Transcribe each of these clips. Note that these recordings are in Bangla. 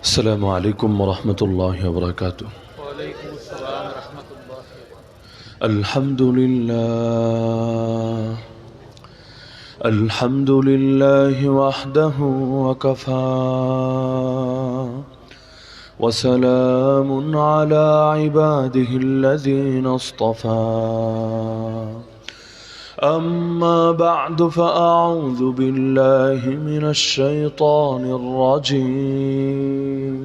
السلام عليكم ورحمة الله وبركاته. وعليكم السلام ورحمة الله الحمد لله وحده وكفى وسلام على عباده الذين اصطفى أما بعد فأعوذ بالله من الشيطان الرجيم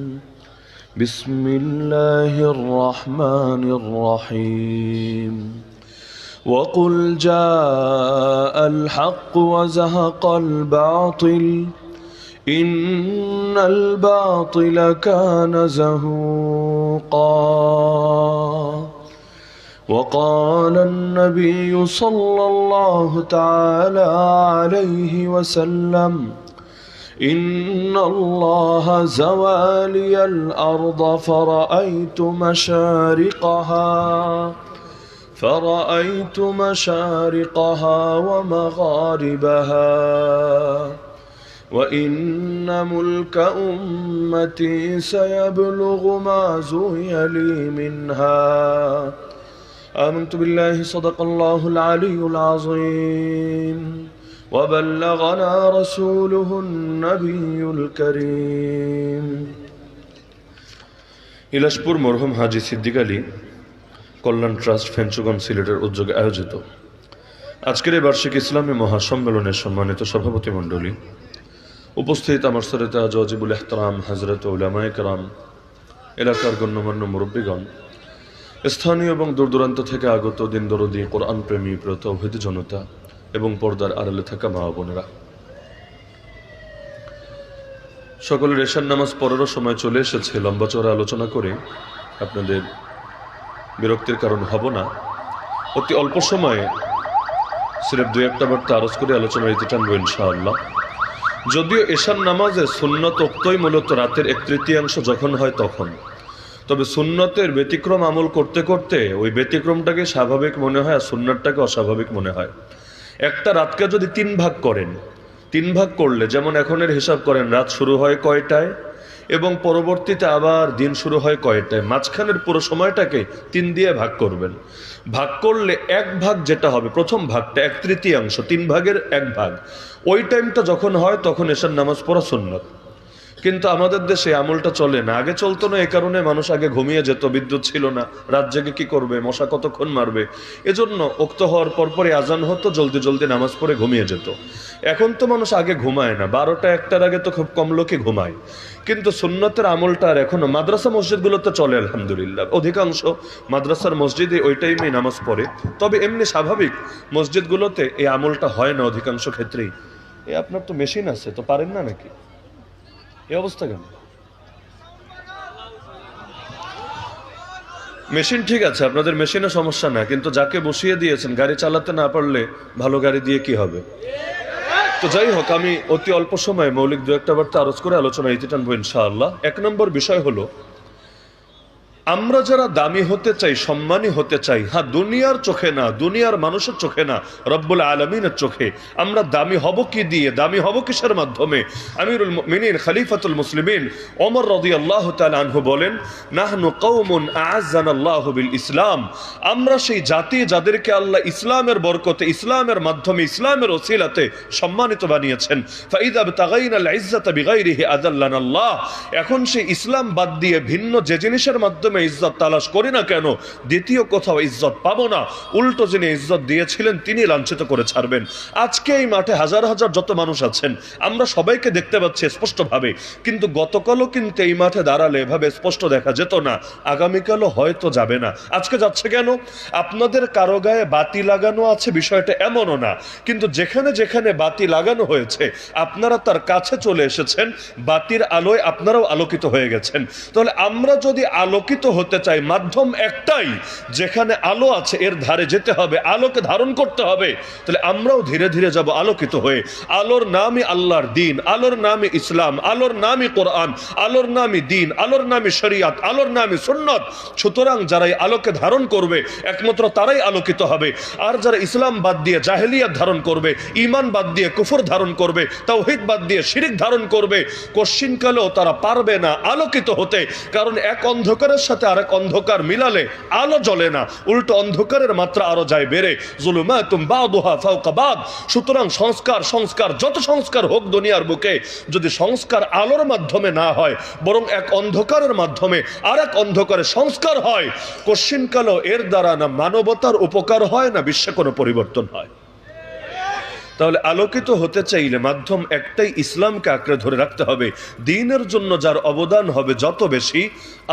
بسم الله الرحمن الرحيم وقل جاء الحق وزهق الباطل إن الباطل كان زهوقا وقال النبي صلى الله تعالى عليه وسلم إن الله زوالي الأرض فرأيت مشارقها ومغاربها وإن ملك أمتي سيبلغ ما زوي لي منها آمنت بالله صدق الله العلي العظيم وبلغنا رسوله النبي الكريم. ইলাশপুর মরহুম হাজী সিদ্দিক আলী কল্যাণ ট্রাস্ট ফেঞ্চুগঞ্জ সিলেটের উদ্যোগে আয়োজিত আজকের এই বার্ষিক ইসলামী মহাসম্মেলনের সম্মানিত সভাপতি মণ্ডলী, উপস্থিত আমার শ্রোতা ওয়াজিবুল ইহতারাম হযরত উলামায়ে কেরাম, এলাকার গণ্যমান্য মুরব্বীগণ, স্থানীয় এবং দূরদূরান্ত থেকে আগত দিন দরদি কোরআন প্রেমী প্রিয় তৌহিদি জনতা এবং পর্দার আড়ালে থাকা মা বোনেরা, সকলের এশার নামাজ পড়ারও সময় চলে এসেছে। লম্বা চড়া আলোচনা করে আপনাদের বিরক্তির কারণ হব না। অতি অল্প সময়ে সিরেফ দুই একটা বার্তা আরজ করে আলোচনার ইতি টানবো ইনশাআল্লাহ। যদিও এশার নামাজে সুন্নত উক্তই মূলত রাতের 1/3 যখন হয় তখন, তবে সুন্নতের ব্যতিক্রম আমল করতে করতে ওই ব্যতিক্রমটাকে স্বাভাবিক মনে হয় আর সুন্নতটাকে অস্বাভাবিক মনে হয়। একটা রাতকে যদি 3 ভাগ করেন, 3 ভাগ করলে যেমন এখনের হিসাব করেন রাত শুরু হয় কয়টায় এবং পরবর্তীতে আবার দিন শুরু হয় কয়টায়, মাঝখানের পুরো সময়টাকে 3 দিয়ে ভাগ করবেন। ভাগ করলে 1 ভাগ যেটা হবে, প্রথম ভাগটা 1/3, 3 ভাগের 1 ভাগ, ওই টাইমটা যখন হয় তখন এশার নামাজ পড়া সুন্নত। কিন্তু আমাদের দেশে আমলটা চলে না। আগে চলতো না, এই কারণে মানুষ আগে ঘুমিয়ে যেত, বিদ্যুৎ ছিল না, রাত জেগে কি করবে, মশা কতক্ষণ মারবে, এজন্য উক্ত হওয়ার পরপরই আজান হতো, জলদি জলদি নামাজ পড়ে ঘুমিয়ে যেত। এখন তো মানুষ আগে ঘুমায় না, 12টা 1টার আগে তো খুব কম লোকই ঘুমায়। কিন্তু সুন্নতের আমলটা আর এখনো মাদ্রাসা মসজিদগুলোতে চলে আলহামদুলিল্লাহ। অধিকাংশ মাদ্রাসার মসজিদে ওই টাইমেই নামাজ পড়ে, তবে এমনি স্বাভাবিক মসজিদগুলোতে এই আমলটা হয় না অধিকাংশ ক্ষেত্রেই। আপনার তো মেশিন আছে, তো পারেন না নাকি? এই অবস্থা কেন? মেশিন ঠিক আছে, আপনাদের মেশিনে সমস্যা না, কিন্তু যাকে বসিয়ে দিয়েছেন গাড়ি চালাতে না পারলে ভালো গাড়ি দিয়ে কি হবে? তো যাই হোক, আমি অতি অল্প সময়ে মৌলিক 2-1টা বার্তা আরজ করে আলোচনা ইতি টানবো ইনশাআল্লাহ। 1 নম্বর বিষয় হলো, আমরা যারা দামি হতে চাই, সম্মানী হতে চাই, হ্যাঁ দুনিয়ার চোখে না, দুনিয়ার মানুষের চোখে না, রব্বুল আলামিনের চোখে আমরা দামি হব কি দিয়ে, দামি হব কিসের মাধ্যমে? আমিরুল মুমিনিন খলিফাতুল মুসলিমিন ওমর রাদিয়াল্লাহু তাআলা আনহু বলেন, নাহনু কওমুন আ'আজ্জানাল্লাহু বিল ইসলাম, আমরা সেই জাতি যাদেরকে আল্লাহ ইসলামের বরকতে, ইসলামের মাধ্যমে, ইসলামের ওসিলাতে সম্মানিত বানিয়েছেন। ফাইযা বিতাগাইনাল ইজ্জাতা বিগাইরিহি আযাল্লানাল্লাহ, এখন সেই ইসলাম বাদ দিয়ে ভিন্ন যে জিনিসের মাধ্যমে ইজ্জত তালাশ করি না কেন, দ্বিতীয় কোথাও ইজ্জত পাবো না, উল্টো যিনি ইজ্জত দিয়েছিলেন তিনি লাঞ্ছিত করে ছাড়বেন। আজকে এই মাঠে হাজার হাজার যত মানুষ আছেন, আমরা সবাইকে দেখতে পাচ্ছি স্পষ্টভাবে, কিন্তু গতকালও কিন্তু এই মাঠে দাঁড়ালে এভাবে স্পষ্ট দেখা যেত না, আগামীকালও হয়তো যাবে না। আজকে যাচ্ছে কেন? আপনাদের কারো গায়ে বাতি লাগানো আছে বিষয়টা এমনও না, কিন্তু যেখানে যেখানে বাতি লাগানো হয়েছে আপনারা তার কাছে চলে এসেছেন, বাতির আলোয় আপনারাও আলোকিত হয়ে গেছেন। তাহলে আমরা যদি আলোকিত আলোকিত হতে চাই, মাধ্যম একটাই, যেখানে আলো আছে এর ধারে যেতে হবে, আলোকে ধারণ করতে হবে। তাহলে আমরাও ধীরে ধীরে যাব আলোকিত হয়ে। আলোর নামই আল্লাহর দিন, আলোর নামই ইসলাম, আলোর নামই কোরআন, আলোর নামই দিন, আলোর নামই শরিয়াত, আলোর নামই সুন্নত। সুতরাং যারাই আলোকে ধারণ করবে একমাত্র তারাই আলোকিত হবে। আর যারা ইসলাম বাদ দিয়ে জাহেলিয়াত ধারণ করবে, ঈমান বাদ দিয়ে কুফর ধারণ করবে, তাওহীদ বাদ দিয়ে শিরক ধারণ করবে, কোশ্চিনকালেও তারা পারবে না আলোকিত হতে। কারণ এক অন্ধকারের সাথে আরেক অন্ধকার মিলালে আলো জ্বলে না, উল্টো অন্ধকারের মাত্রা আরো যায় বেড়ে। যুলুমাতুম বাদুহা ফাওকা বাদ। সুতরাং সংস্কার যত সংস্কার হোক দুনিয়ার বুকে, যদি সংস্কার আলোর মাধ্যমে না হয়, বরং এক অন্ধকারের মাধ্যমে আরেক অন্ধকারে সংস্কার হয়, কোশ্চিনকালেও এর দ্বারা না মানবতার উপকার হয়, না বিশ্বে কোনো পরিবর্তন হয়। তাহলে আলোকিত হতে চাইলে মাধ্যম একটাই, ইসলামকে আঁকড়ে ধরে রাখতে হবে। দ্বীনের জন্য যার অবদান হবে যত বেশি,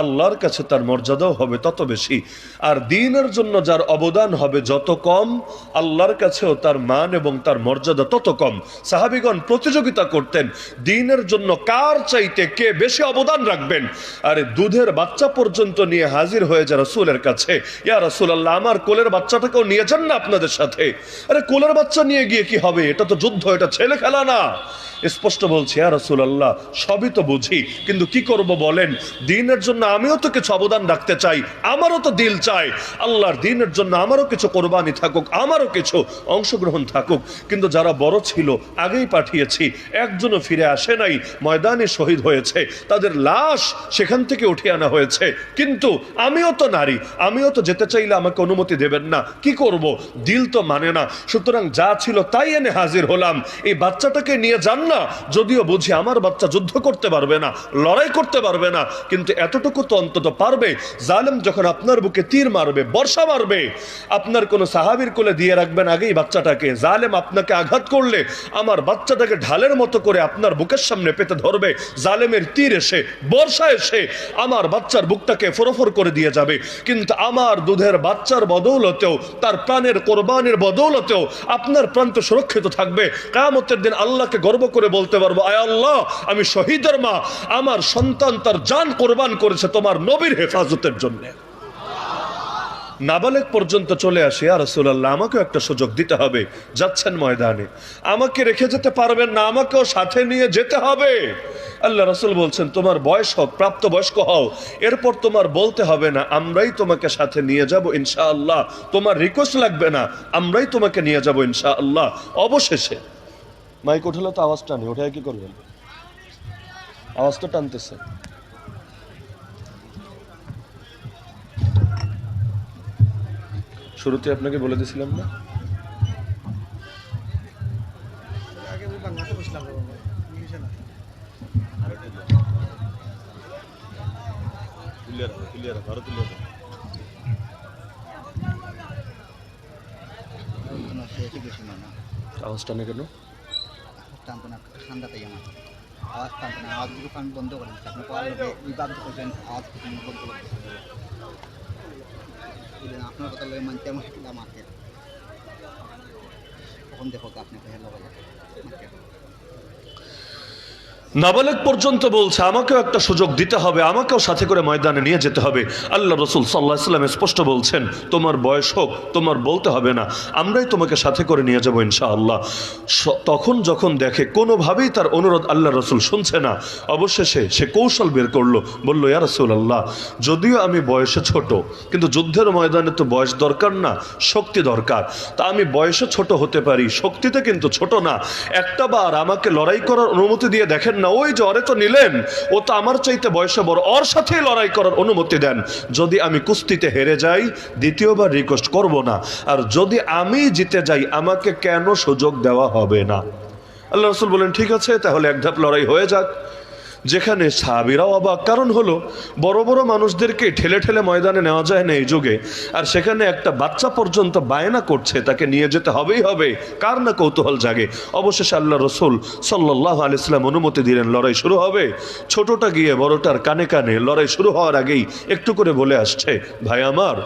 আল্লাহর কাছে তার মর্যাদাও হবে তত বেশি। আর দ্বীনের জন্য যার অবদান হবে যত কম, আল্লাহর কাছেও তার মান এবং তার মর্যাদা তত কম। সাহাবীগণ প্রতিযোগিতা করতেন দ্বীনের জন্য কার চাইতে কে বেশি অবদান রাখবেন। আরে দুধের বাচ্চা পর্যন্ত নিয়ে হাজির হয়ে যায় রাসূলের কাছে, ইয়া রাসূলুল্লাহ, আমার কোলের বাচ্চাটাকেও নিয়ে যান না আপনাদের সাথে। আরে কোলের বাচ্চা নিয়ে গিয়ে কি হবে, এটা তো যুদ্ধ, এটা ছেলে খেলা না। স্পষ্ট বলছে, ইয়া রাসূলুল্লাহ, সবই তো বুঝি, কিন্তু কি করব বলেন, দ্বীনের জন্য আমিও তো কিছু অবদান রাখতে চাই, আমারও তো দিল চাই, আল্লাহর দ্বীনের জন্য আমারও কিছু কোরবানি থাকুক, আমারও কিছু অংশগ্রহণ থাকুক। কিন্তু যারা বড় ছিল আগেই পাঠিয়েছি, একজনও ফিরে আসে নাই, ময়দানে শহীদ হয়েছে, তাদের লাশ সেখান থেকে উঠিয়ে আনা হয়েছে। কিন্তু আমিও তো নারী, আমিও তো যেতে চাইলে আমাকে অনুমতি দেবেন না, কি করব, দিল তো মানে না। সুতরাং যা ছিল তাই এনে হাজির হলাম। এই বাচ্চাটাকে নিয়ে যান না, যদিও বুঝি আমার বাচ্চা যুদ্ধ করতে পারবে না, লড়াই করতে পারবে না, কিন্তু এতটুকু তো অন্তত পারবে। জালেম যখন আপনার বুকে তীর মারবে, বর্ষা মারবে, আপনার কোন সাহাবীর কোলে দিয়ে রাখবেন আগেই বাচ্চাটাকে। জালেম আপনাকে আঘাত করলে আমার বাচ্চাটাকে ঢালের মতো করে আপনার বুকের সামনে পেতে ধরবে। জালেমের তীর এসে, বর্ষা এসে আমার বাচ্চার বুকটাকে ফোরফোর করে দিয়ে যাবে। কিন্তু আমার দুধের বাচ্চার বদৌলতেও, তার প্রাণের কোরবানির বদৌলতেও আপনার প্রাণ তো সুরক্ষিত থাকবে। কিয়ামতের দিন আল্লাহকে গর্ব করে বলতে পারবো, আয় আল্লাহ, আমি শহীদের মা, আমার সন্তান তার জান কোরবান করেছে তোমার নবীর হেফাজতের জন্য। নাবালেগ পর্যন্ত চলে আসে, ইয়া রাসূলুল্লাহ, আমাকেও একটা সুযোগ দিতে হবে। যাচ্ছেন ময়দানে, আমাকে রেখে যেতে পারবেন না, আমাকেও সাথে নিয়ে যেতে হবে। আল্লাহ রাসূল বলছেন, তোমার বয়স হোক, প্রাপ্ত বয়স্ক হও, এরপর তোমার বলতে হবে না, আমরাই তোমাকে সাথে নিয়ে যাব ইনশাআল্লাহ, তোমার রিকোয়েস্ট লাগবে না, আমরাই তোমাকে নিয়ে যাব ইনশাআল্লাহ। অবশেষে মাইক উঠলে তো আওয়াজ টানে, ওঠায় কি করবেন, আওয়াজ তো টানতেছে। শুরুতে আপনাকে বলে দিয়েছিলাম না, আওয়াজ টানে কেন? ঠান্ডাতেই আমার আওয়াজ টানতে না, আওয়াজগুলো আমি বন্ধ করে দিচ্ছি। আপনি বিবাদ করছেন, আওয়াজ বন্ধ করে দিচ্ছেন। আপনার কথা লাগে মানতে আমার একটা আমাকে তখন দেখো তো আপনি হেলো বলে নাবালেগ পর্যন্ত বলছে, আমাকেও একটা সুযোগ দিতে হবে, আমাকেও সাথে করে ময়দানে নিয়ে যেতে হবে। আল্লাহ রাসূল সাল্লাল্লাহু আলাইহি ওয়াসাল্লাম স্পষ্ট বলছেন, তোমার বয়স হোক, তোমার বলতে হবে না, আমরাই তোমাকে সাথে করে নিয়ে যাবো ইনশাআল্লাহ। তখন যখন দেখে কোনোভাবেই তার অনুরোধ আল্লাহ রাসূল শুনছে না, অবশেষে সে কৌশল বের করলো, বলল, ইয়া রাসূলুল্লাহ, যদিও আমি বয়সে ছোট, কিন্তু যুদ্ধের ময়দানে তো বয়স দরকার না, শক্তি দরকার। তা আমি বয়সে ছোট হতে পারি, শক্তিতে কিন্তু ছোট না। একটা বার আমাকে লড়াই করার অনুমতি দিয়ে দেখেন না, ওই যে ওরে তো নিলেন, ও তো আমার চাইতে বয়সে বড়, ওর সাথেই লড়াই করার অনুমতি দেন। যদি আমি কুস্তিতে হেরে যাই, দ্বিতীয়বার রিকোয়েস্ট করব না, আর যদি আমি জিতে যাই, আমাকে কেন সুযোগ দেওয়া হবে না? আল্লাহ রাসূল বলেন, ঠিক আছে, তাহলে এক ধাপ লড়াই হয়ে যাক। যেখানে সাহাবীরাও অবাক, কারণ হলো বড় বড় মানুষদেরকে ঠেলে ঠেলে ময়দানে নেওয়া যায় না এই যুগে, আর সেখানে একটা বাচ্চা পর্যন্ত বায়না করছে তাকে নিয়ে যেতে হবেই হবে, কার না কৌতূহল জাগে। অবশেষে আল্লাহ রাসূল সাল্লাল্লাহু আলাইহি ওয়াসাল্লাম অনুমতি দিলেন, লড়াই শুরু হবে। ছোটটা গিয়ে বড়টার কানে কানে লড়াই শুরু হওয়ার আগেই একটু করে বলে আসছে, ভাই আমার,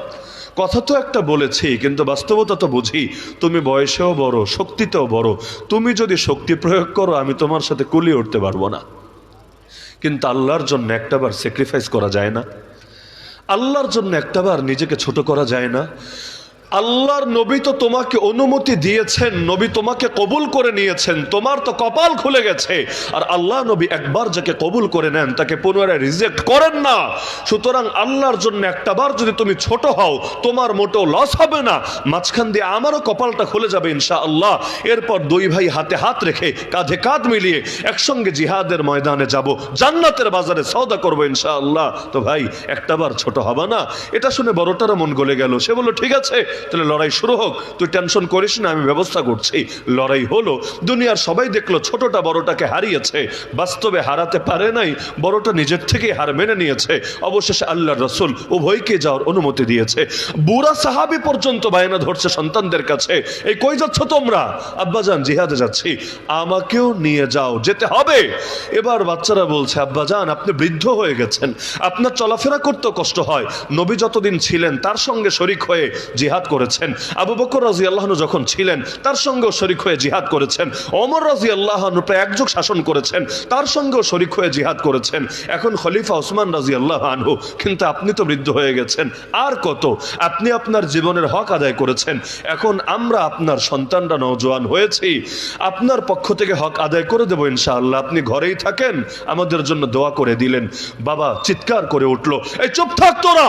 কথা তো একটা বলেছি, কিন্তু বাস্তবতা তো বুঝি, তুমি বয়সেও বড়, শক্তিতেও বড়, তুমি যদি শক্তি প্রয়োগ করো আমি তোমার সাথে কুলিয়ে উঠতে পারবো না, কিন্তু আল্লাহর জন্য একটাবার স্যাক্রিফাইস করা যায় না? আল্লাহর জন্য একটাবার নিজেকে ছোট করা যায় না? আল্লাহর নবী তো তোমাকে অনুমতি দিয়েছেন, নবী তোমাকে কবুল করে নিয়েছেন, তোমার তো কপাল খুলে গেছে। আর আল্লাহ নবী একবার যাকে কবুল করে নেন তাকে পুনরায় রিজেক্ট করেন না। সুতরাং আল্লাহর জন্য একটাবার যদি তুমি ছোট হও, তোমার মোটেও লস হবে না, মাঝখান দিয়ে আমারও কপালটা খুলে যাবে ইনশাআল্লাহ। এরপর দুই ভাই হাতে হাত রেখে কাঁধে কাঁধ মিলিয়ে একসঙ্গে জিহাদের ময়দানে যাব, জান্নাতের বাজারে সওদা করবো ইনশাআল্লাহ। তো ভাই একটাবার ছোট হবে না? এটা শুনে বড়টারও মন গলে গেল। সে বলল ঠিক আছে, তাহলে লড়াই শুরু হোক, তুই টেনশন করিস না, আমি ব্যবস্থা করছি। লড়াই হলো, দুনিয়ার সবাই দেখলো ছোটটা বড়টাকে হারিয়েছে, বাস্তবে হারাতে পারে নাই, বড়টা নিজের থেকেই হার মেনে নিয়েছে। অবশেষে আল্লাহর রাসূল উভয়কে যাওয়ার অনুমতি দিয়েছে। বুড়া সাহাবী পর্যন্ত বায়না ধরছে সন্তানদের কাছে, এই কই যাচ্ছ তোমরা? আব্বাজান জিহাদে যাচ্ছি। আমাকেও নিয়ে যাও, যেতে হবে। এবার বাচ্চারা বলছে আব্বাজান আপনি বৃদ্ধ হয়ে গেছেন, আপনার চলাফেরা করতেও কষ্ট হয়। নবী যতদিন ছিলেন তার সঙ্গে শরীক হয়ে জিহাদ করেছেন, আবু বকর রাদিয়াল্লাহু আনহু যখন ছিলেন তার সঙ্গেও শরীক হয়ে জিহাদ করেছেন, ওমর রাদিয়াল্লাহু আনহু প্রায় এক যুগ শাসন করেছেন, তার সঙ্গেও শরীক হয়ে জিহাদ করেছেন, এখন খলিফা ওসমান রাদিয়াল্লাহু আনহু। কিন্তু আপনি তো বৃদ্ধ হয়ে গেছেন, আর কত? আপনি আপনার জীবনের হক আদায় করেছেন, এখন আমরা আপনার সন্তানরা নওজোয়ান হয়েছি, আপনার পক্ষ থেকে হক আদায় করে দেবো ইনশাআল্লাহ, আপনি ঘরেই থাকেন, আমাদের জন্য দোয়া করে দিলেন। বাবা চিৎকার করে উঠলো, এই চুপ থাক তোরা,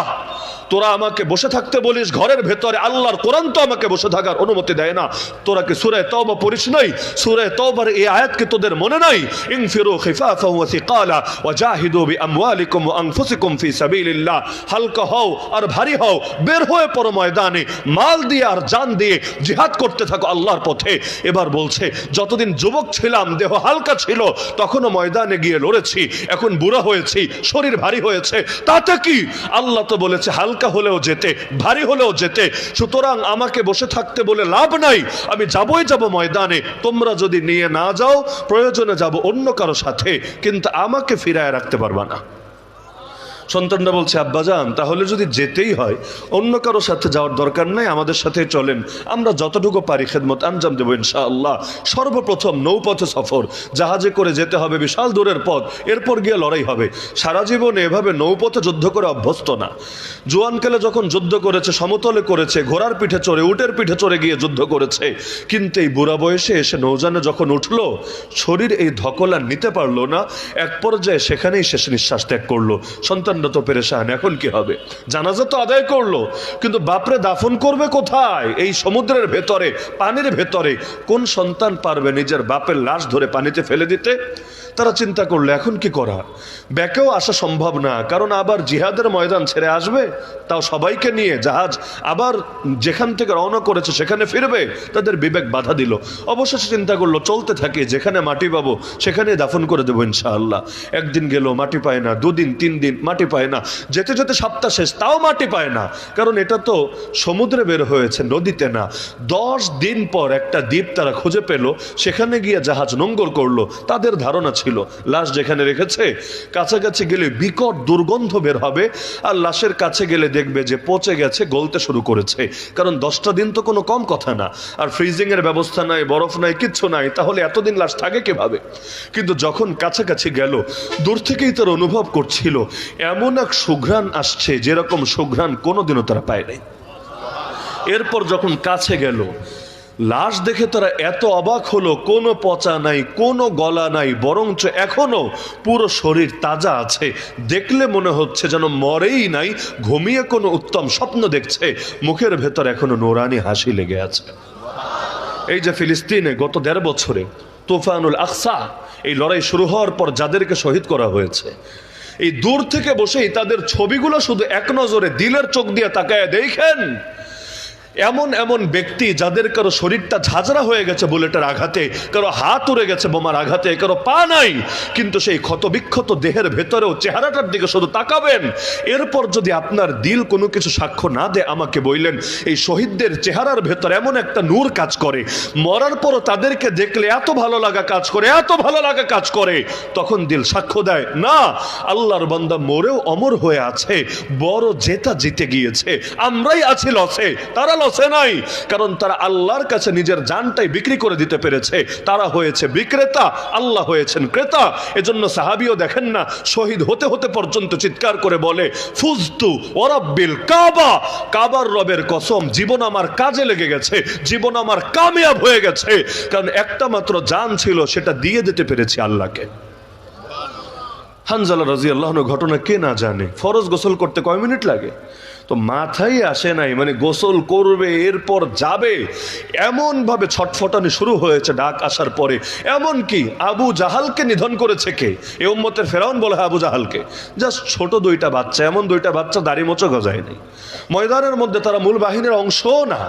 তোরা আমাকে বসে থাকতে বলিস ঘরের ভেতরে, আল্লাহর কোরআন তো আমাকে বসে থাকার অনুমতি দেয় না। তোরা কি সূরা তাওবা পড়িস নাই? সূরা তাওবার এই আয়াত কি তোদের মনে নাই? ইনফিরু খিফাফান ওয়া সিকালা ওয়া জাহিদু বিআমওয়ালিকুম ওয়া আনফুসিকুম ফি সাবিলিল্লাহ। হালকা হও আর ভারী হও, বের হয়ে পড়ো ময়দানে, মাল দিয়ে আর জান দিয়ে জিহাদ করতে থাকো আল্লাহর পথে। এবার বলছে যতদিন যুবক ছিলাম দেহ হালকা ছিল, তখনও ময়দানে গিয়ে লড়েছি, এখন বুড়া হয়েছি, শরীর ভারী হয়েছে, তাতে কি? আল্লাহ তো বলেছে হালকা হলেও যেতে, ভারী হলেও যেতে। সুতরাং আমাকে বসে থাকতে বলে লাভ নাই, আমি যাবই যাব ময়দানে। তোমরা যদি নিয়ে না যাও, প্রয়োজনে যাব অন্য কারো সাথে, কিন্তু আমাকে ফিরায় রাখতে পারবা না। সন্তানরা বলছে আব্বাজান তাহলে যদি যেতেই হয় অন্য কারো সাথে যাওয়ার দরকার নাই, আমাদের সাথে চলেন, আমরা যতটুকু পারি খেদমত আঞ্জাম দেবো ইনশাআল্লাহ। সর্বপ্রথম নৌপথে সফর, জাহাজে করে যেতে হবে বিশাল দূরের পথ, এরপর গিয়ে লড়াই হবে। সারা জীবনে এভাবে নৌপথে যুদ্ধ করে অভ্যস্ত না। জোয়ানকালে যখন যুদ্ধ করেছে সমতলে করেছে, ঘোড়ার পিঠে চড়ে উটের পিঠে চড়ে গিয়ে যুদ্ধ করেছে, কিন্তু এই বুড়া বয়সে এসে নৌজানে যখন উঠলো, শরীর এই ধকলা নিতে পারলো না, এক পর্যায়ে সেখানেই শেষ নিঃশ্বাস ত্যাগ করলো। সন্তানরা তো পেরেশান, এখন কি হবে? জানাজা তো আদায় করলো, কিন্তু বাপরে দাফন করবে কোথায়? এই সমুদ্রের ভেতরে, পানির ভেতরে। কোন সন্তান পারবে নিজের বাপের লাশ ধরে পানিতে ফেলে দিতে? তারা চিন্তা করলো এখন কি করা? ব্যাকেও আসা সম্ভব না, কারণ আবার জিহাদের ময়দান ছেড়ে আসবে, তাও সবাইকে নিয়ে জাহাজ আবার যেখান থেকে রওনা করেছে সেখানে ফিরবে। তাদের বিবেক বাধা দিল। অবশেষে চিন্তা করলো চলতে থাকে, যেখানে মাটি পাবো সেখানে দাফন করে দেবো ইনশাআল্লাহ। একদিন গেল মাটি পায় না, দুদিন, 3 দিন মাটি পায় না, যেতে যেতে সপ্তাহ শেষ, তাও মাটি পায় না, কারণ এটা তো সমুদ্রে বের হয়েছে, নদীতে না। 10 দিন পর একটা দ্বীপ তারা খুঁজে পেল, সেখানে গিয়ে জাহাজ নোঙ্গর করলো। তাদের ধারণা ছিল লাশ যেখানে রেখেছে কাছাকাছি গেলে বিকট দুর্গন্ধ বের হবে, আর লাশের কাছে গেলে দেখবে যে পচে গেছে, গলতে শুরু করেছে, কারণ 10টা দিন তো কোনো কম কথা না। আর ফ্রিজিং এর ব্যবস্থা নাই, বরফ নাই, কিচ্ছু নাই, তাহলে এতদিন লাশ থাকে কিভাবে? কিন্তু যখন কাছাকাছি গেল, দূর থেকেই তারা অনুভব করছিল এমন এক সুঘ্রাণ আসছে যেরকম সুঘ্রাণ কোনোদিনও তারা পায় নাই। এরপর যখন কাছে গেল, লাশ দেখে তারা এত অবাক হলো, কোনো পচা নাই, কোনো গলা নাই, বরঞ্চ এখনো পুরো শরীর তাজা আছে। দেখলে মনে হচ্ছে যেন মরেই নাই, ঘুমিয়ে কোনো উত্তম স্বপ্ন দেখছে, মুখের ভেতর এখনো নোরানি হাসি লেগে আছে। এই যে ফিলিস্তিনে গত 1.5 বছরে তুফানুল আকসা, এই লড়াই শুরু হওয়ার পর যাদেরকে শহীদ করা হয়েছে, এই দূর থেকে বসেই তাদের ছবিগুলো শুধু এক নজরে দিলের চোখ দিয়ে তাকায় দেখেন। এমন এমন ব্যক্তি যাদের কারো শরীরটা ঝাঁঝরা হয়ে গেছে বুলেটের আঘাতে, কারো হাত উড়ে গেছে বোমার আঘাতে, কারো পা নাই, কিন্তু সেই ক্ষতবিক্ষত দেহের ভেতরেও চেহারাটার দিকে শুধু তাকাবেন। এরপর যদি আপনার দিল কোনো কিছু সাক্ষ্য না দেয়, আমাকে বললেন এই শহীদদের চেহারার ভেতর এমন একটা নূর কাজ করে, মরার পরও তাদেরকে দেখলে এত ভালো লাগা কাজ করে, এত ভালো লাগা কাজ করে, তখন দিল সাক্ষ্য দেয় না আল্লাহর বান্দা মরেও অমর হয়ে আছে, বড় জেতা জিতে গিয়েছে, আমরাই আছি লসে, তারা লসে নাই, কারণ তারা আল্লাহর কাছে নিজের জানটাই বিক্রি করে দিতে পেরেছে। তারা হয়েছে বিক্রেতা, আল্লাহ হয়েছেন ক্রেতা। এজন্য সাহাবীও দেখেন না, শহীদ হতে হতে পর্যন্ত চিৎকার করে বলে, ফুজতু ওয়ারাব্বিল কাবা, কাবার রবের কসম, জীবন আমার কাজে লেগে গেছে, জীবন আমার কামিয়াব হয়ে গেছে, কারণ একটা মাত্র জান ছিল, সেটা দিয়ে দিতে পেরেছি আল্লাহকে। হানজালা রাদিয়াল্লাহু আনহু ঘটনা কে না জানে? ফরজ গোসল করতে কয় মিনিট লাগে? তো মাথায় আসে নাই, মানে গোসল করবে এরপর যাবে, এমন ভাবে ছটফটানি শুরু হয়েছে ডাক আসার পরে। এমন কি আবু জাহালকে নিধন করেছে কে? এ উম্মতের ফেরাউন বলে আবু জাহালকে। জাস্ট ছোট দুইটা বাচ্চা, এমন দুইটা বাচ্চা দাড়ি মোচো গজায় নাই, ময়দানের মধ্যে তারা মূল বাহিনীর অংশও না।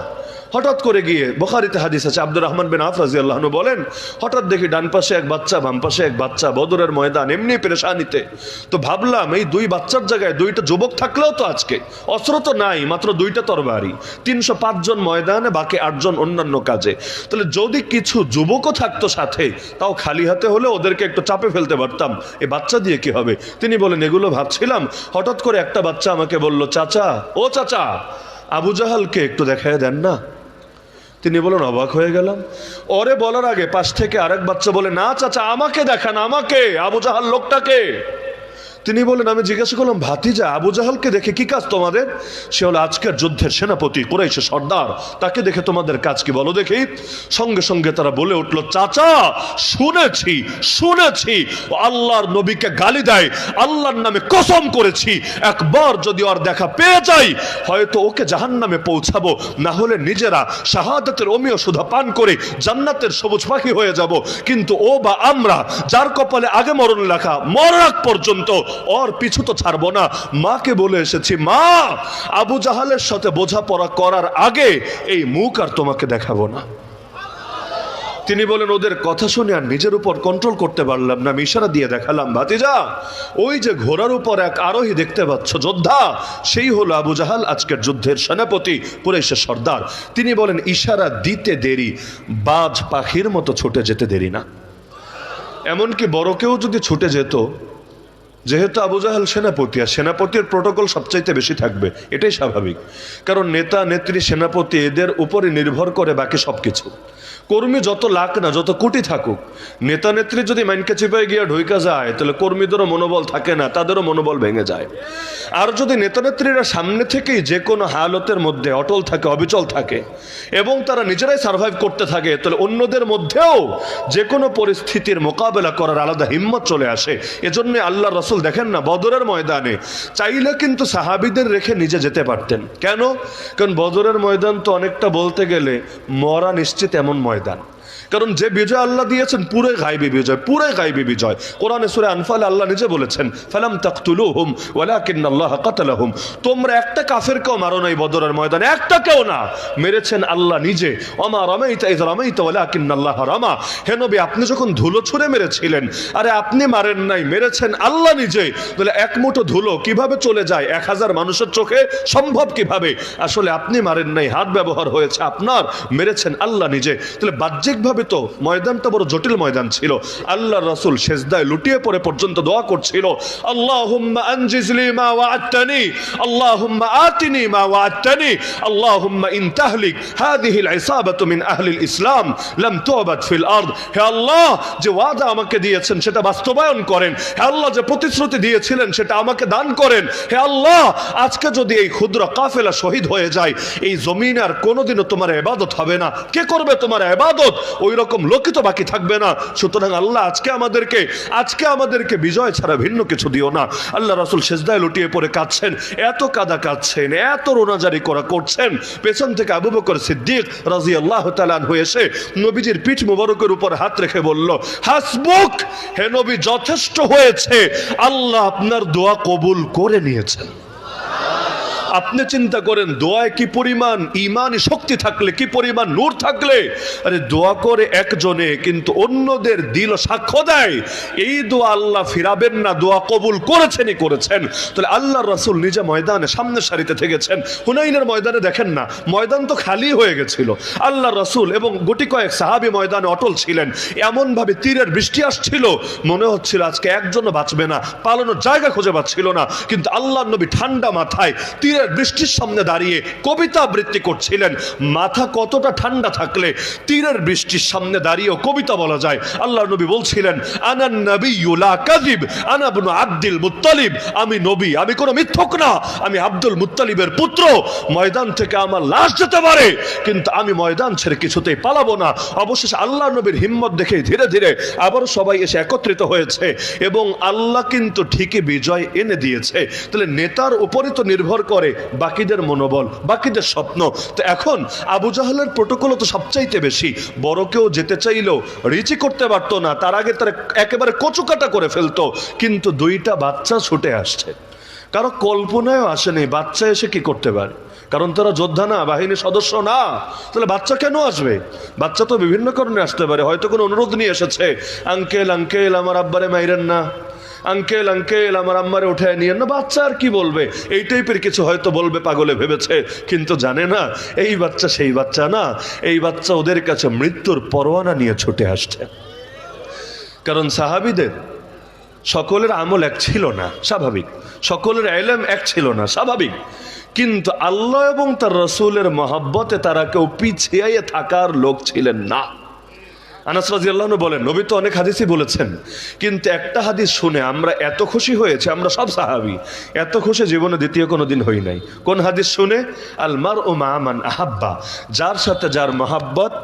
হঠাৎ করে গিয়ে, বুখারীতে হাদিস আছে, আব্দুর রহমান বিন আওফ রাদিয়াল্লাহু আনহু বলেন, হঠাৎ দেখি ডান পাশে এক বাচ্চা, বাম পাশে এক বাচ্চা, বদরের ময়দান, এমনি পেরেশানিতে। তো ভাবলাম এই দুই বাচ্চার জায়গায় দুইটা যুবক থাকলেও তো আজকে, অস্ত্র তো নাই, মাত্র দুইটা তরবারি, 305 জন ময়দানে, বাকি 8 জন অন্যান্য কাজে। তাহলে যদি কিছু যুবকও থাকতো সাথে, তাও খালি হাতে হলে ওদেরকে একটু চাপে ফেলতে পারতাম, এই বাচ্চা দিয়ে কি হবে? তিনি বলেন, এগুলো ভাবছিলাম, হঠাৎ করে একটা বাচ্চা আমাকে বলল, চাচা, ও চাচা, আবু জাহালকে একটু দেখায় দেন না। তিনি বলেন, অবাক হয়ে গেলাম। ওরে বলার আগে পাশ থেকে আরেক বাচ্চা বলে, না চাচা, আমাকে দেখান, আমাকে, আবু জাহাল লোকটাকে। তিনি বলেন, আমি জিজ্ঞাসা করলাম, ভাতিজা, আবু জাহালকে দেখে কি কাজ তোমাদের? সে হলো আজকের যুদ্ধের সেনাপতি, কুরাইশের সর্দার, তাকে দেখে তোমাদের কাজ কি বলো দেখি। সঙ্গে সঙ্গে তারা বলে উঠলো, চাচা, শুনেছি শুনেছি আল্লাহর নবীকে গালি দেয়, আল্লাহর নামে কসম করেছি, একবার যদি ওর দেখা পেয়ে যাই, হয়তো ওকে জাহান্নামে পৌঁছাবো, না হলে নিজেরা শাহাদাতের অমীয় সুধা পান করে জান্নাতের সবুজ পাখি হয়ে যাব। কিন্তু ও বা আমরা, যার কপালে আগে মরণ লেখা, মরার আগ পর্যন্ত ওর পিছু তো ছাড়বো না। মাকে বলে এসেছি, মা, আবু জাহালের সাথে বোঝাপড়া করার আগে এই মুখ আর তোমাকে দেখাবো না। তিনি বলেন, ওদের কথা শুনে আর নিজের উপর কন্ট্রোল করতে পারলাম না, আমি ইশারা দিয়ে দেখালাম, ভাতিজা, ওই যে ঘোড়ার উপর এক আরোহী দেখতে পাচ্ছ, যোদ্ধা, সেই হলো আবু জাহাল, আজকের যুদ্ধের সেনাপতি, কুরাইশের সর্দার। তিনি বলেন, ইশারা দিতে দেরি, বাজ পাখির মতো ছুটে যেতে দেরি না। এমনকি বড় কেউ যদি ছুটে যেত, যেহেতু আবু জাহাল সেনাপতি, আর সেনাপতির প্রোটোকল সবচাইতে বেশি থাকবে, এটাই স্বাভাবিক, কারণ নেতা নেত্রী সেনাপতি এদের উপরে নির্ভর করে বাকি সবকিছু। কর্মী যত লাখ না, যত কোটি থাকুক, নেতা নেত্রী যদি মাইনকে চিপায় গিয়ে ঢুইকা যায়, তাহলে কর্মীদেরও মনোবল থাকে না, তাদেরও মনোবল ভেঙে যায়। আর যদি নেতা নেত্রীরা সামনে থেকেই যে কোনো হালতের মধ্যে অটল থাকে, অবিচল থাকে, এবং তারা নিজেরাই সার্ভাইভ করতে থাকে, তাহলে অন্যদের মধ্যেও যে কোনো পরিস্থিতির মোকাবেলা করার আলাদা হিম্মত চলে আসে। এজন্য আল্লাহ রসুল দেখেন না, বদরের ময়দানে চাইলে কিন্তু সাহাবীদের রেখে নিজে যেতে পারতেন। কেন? কারণ বদরের ময়দান তো অনেকটা বলতে গেলে মরা নিশ্চিত এমন ময়দান, কারণ যে বিজয় আল্লাহ দিয়েছেন পুরোই গায়বী বিজয়, পুরোই গায়বী বিজয়। কোরআনে সূরা আনফালে আল্লাহ নিজে বলেছেন, ফালাম তাকতুলুহুম ওয়ালাকিন্নাল্লাহ কাতালাহুম, তোমরা একটা কাফেরকেও মারো নাই বদরের ময়দানে, একটা কেউ না, মেরেছেন আল্লাহ নিজে। ওমা রামাইতা ইয রামাইতা ওয়ালাকিন্নাল্লাহ রামা, হে নবী, আপনি যখন ধুলো ছুঁড়ে মেরেছিলেন, আরে আপনি মারেন নাই, মেরেছেন আল্লাহ নিজে। তাহলে এক মুঠো ধুলো কিভাবে চলে যায় 1000 মানুষের চোখে? সম্ভব কিভাবে? আসলে আপনি মারেন নাই, হাত ব্যবহার হয়েছে আপনার, মেরেছেন আল্লাহ নিজে। তাহলে বাহ্যিকভাবে তো ময়দানটা বড় জটিল ময়দান ছিল। আল্লাহ রাসূল সেজদায় লুটিয়ে পড়ে পর্যন্ত দোয়া করছিল, আল্লাহুম্মা আনজিজলি মা ওয়া'আদতানি, আল্লাহুম্মা আতিনি মা ওয়া'আদতানি, আল্লাহুম্মা ইন তাহলিক হাযিহিল ইসাবাতু মিন আহলিল ইসলাম লাম তু'বাদ ফিল আরদ। হে আল্লাহ, যে ওয়াদা আমাকে দিয়েছেন সেটা বাস্তবায়ন করেন। হে আল্লাহ, যে প্রতিশ্রুতি দিয়েছিলেন সেটা আমাকে দান করেন। হে আল্লাহ, আজকে যদি এই ক্ষুদ্র কাফেলা শহীদ হয়ে যায়, এই জমিনে আর কোনোদিনও তোমার ইবাদত হবে না। কে করবে তোমার ইবাদত? ওই রকম লোকই তো বাকি থাকবে না। সুতরাং আল্লাহ, আজকে আমাদেরকে বিজয় ছাড়া ভিন্ন কিছু দিও না। আল্লাহ রাসূল সেজদায় লুটিয়ে পড়ে কাঁদছেন, এত কাঁদা কাঁদছেন, এত রোনাজারি করছেন, পেছন থেকে আবু বকর সিদ্দিক রাদিয়াল্লাহু তাআলা আনহু এসে নবীজির পিঠ মুবারকের উপর হাত রেখে বলল, হাসবুক, হে নবী, যথেষ্ট হয়েছে, আল্লাহ আপনার দোয়া কবুল করে নিয়েছেন। আপনি চিন্তা করেন দোয়ায় কি পরিমাণ ঈমানি শক্তি থাকলে, কি পরিমাণ নূর থাকলে। আরে দোয়া করে একজনে, কিন্তু অন্যদের দিল সাক্ষ্য দেয়, এই দোয়া আল্লাহ ফিরাবেন না, দোয়া কবুল করেছেনই করেছেন। তাহলে আল্লাহর রাসূল নিজে ময়দানে সামনের সারিতে থেকেছেন। হুনাইনের ময়দানে দেখেন না, ময়দান তো খালি হয়ে গেছিল, আল্লাহর রাসূল এবং গুটি কয়েক সাহাবী ময়দানে অটল ছিলেন। এমন ভাবে তীরের বৃষ্টি আসছিল, মনে হচ্ছিল আজকে একজনও বাঁচবে না, পালানোর জায়গা খুঁজে পাচ্ছিল না। কিন্তু আল্লাহর নবী ঠান্ডা মাথায় তীরের তীরের বৃষ্টির সামনে দাঁড়িয়ে কবিতা আবৃত্তি করছিলেন। মাথা কতটা ঠান্ডা থাকলে তীরের বৃষ্টির সামনে দাঁড়িয়েও কবিতা বলা যায়। আল্লাহ নবী বলছিলেন, আনান নাবিয়্যু লা কাযিব, আনা ইবনু আব্দুল মুত্তালিব, আমি নবী, আমি কোনো মিথ্যক না, আমি আব্দুল মুত্তালিবের পুত্র। ময়দান থেকে আমার লাশ যেতে পারে, কিন্তু আমি ময়দান ছেড়ে কিছুতেই পালাবো না। অবশেষে আল্লাহ নবীর হিম্মত দেখে ধীরে ধীরে আবার সবাই এসে একত্রিত হয়েছে এবং আল্লাহ কিন্তু ঠিকই বিজয় এনে দিয়েছে। তাহলে নেতার উপরে তো নির্ভর করে বাকিদের মনোবল, বাকিদের স্বপ্ন। তো এখন আবু জাহলের প্রোটোকল তো সবচাইতে বেশি। বড় কেউ যেতে চাইলেও রিচি করতে পারতো না, তার আগে তারা একেবারে কচুকাটা করে ফেলতো। কিন্তু দুইটা বাচ্চা ছুটে আসছে, কারো কল্পনায়ও আসেনি বাচ্চা এসে কি করতে পারে, কারণ তারা যোদ্ধা না, বাহিনীর সদস্য না। তাহলে বাচ্চা কেন আসবে? বাচ্চা তো বিভিন্ন কারণে আসতে পারে, হয়তো কোনো অনুরোধ নিয়ে এসেছে, আঙ্কেল আঙ্কেল আমার আব্বারে মাইরেন না, আঙ্কেল আঙ্কেল আমার আম্মারে উঠায় নিয়ে না। বাচ্চা আর কি বলবে, এই টাইপের কিছু হয়তো বলবে, পাগলে ভেবেছে, কিন্তু জানে না এই বাচ্চা সেই বাচ্চা না। এই বাচ্চা ওদের কাছে মৃত্যুর পরোয়ানা নিয়ে ছুটে আসছে। কারণ সাহাবীদের সকলের আমল এক ছিল না, স্বাভাবিক। সকলের ইলম এক ছিল না, স্বাভাবিক। কিন্তু আল্লাহ এবং তার রাসূলের মহব্বতে তারা কেউ পিছিয়ে থাকার লোক ছিলেন না। আনাস রাদিয়াল্লাহু আনহু বলেন, নবী তো অনেক হাদিসই বলেছেন, কিন্তু একটা হাদিস শুনে আমরা এত খুশি হয়েছে, আমরা সব সাহাবী এত খুশি জীবনে দ্বিতীয় কোনো দিন হই নাই। কোন হাদিস শুনে? আল মারউ মা মান আহাব্বা, যার সাথে যার মহব্বত